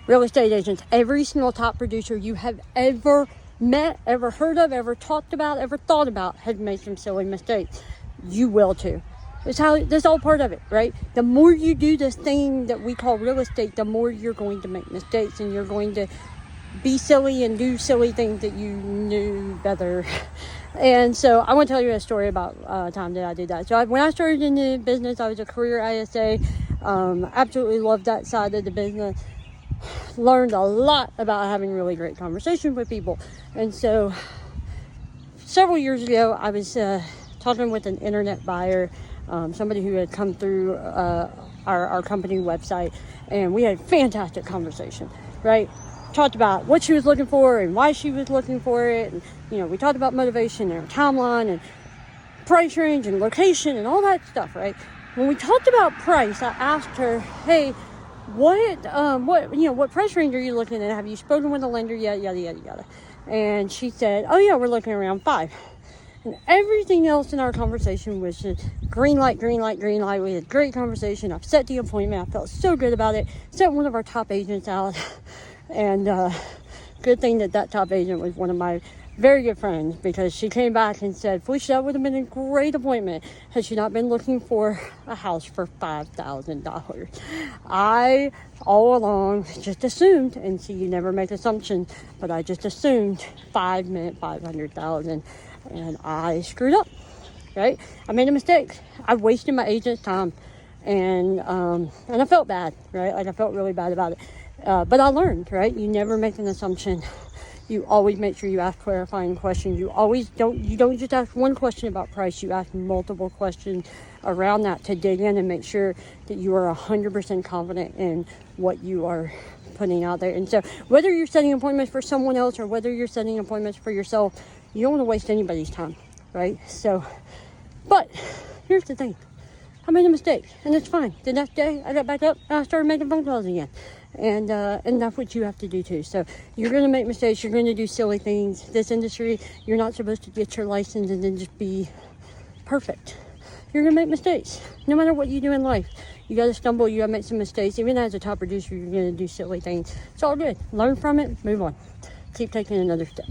real estate agents, every single top producer you have ever met, ever heard of, ever talked about, ever thought about has made some silly mistakes. You will too. That's all part of it, right? The more you do this thing that we call real estate, the more you're going to make mistakes, and you're going to be silly and do silly things that you knew better. And so I want to tell you a story about a time that I did that. So when I started in the business, I was a career ISA. Absolutely loved that side of the business. Learned a lot about having really great conversations with people. And so several years ago, I was talking with an internet buyer, somebody who had come through our company website, and we had a fantastic conversation, right? Talked about what she was looking for and why she was looking for it, and we talked about motivation and timeline and price range and location and all that stuff, right? When we talked about price, I asked her, hey, what price range are you looking at? Have you spoken with a lender yet? Yada yada yada. And she said, oh yeah, we're looking around 5. And everything else in our conversation was just green light, green light, green light. We had a great conversation. I've set the appointment. I felt so good about it. Sent one of our top agents out. And good thing that top agent was one of my very good friends, because she came back and said, Felicia, that would have been a great appointment had she not been looking for a house for $5,000. I all along just assumed, and see, you never make assumptions, but I just assumed 5 meant 500,000, and I screwed up, right? I made a mistake. I wasted my agent's time, and I felt bad, right? Like, I felt really bad about it. But I learned, right? You never make an assumption. You always make sure you ask clarifying questions. You don't just ask one question about price. You ask multiple questions around that to dig in and make sure that you are 100% confident in what you are putting out there. And so whether you're setting appointments for someone else or whether you're setting appointments for yourself, you don't want to waste anybody's time, right? So, but here's the thing. I made a mistake, and it's fine. The next day, I got back up, and I started making phone calls again. And that's what you have to do too. So you're going to make mistakes. You're going to do silly things. This industry, you're not supposed to get your license and then just be perfect. You're going to make mistakes. No matter what you do in life, you got to stumble. You got to make some mistakes. Even as a top producer, you're going to do silly things. It's all good. Learn from it. Move on. Keep taking another step.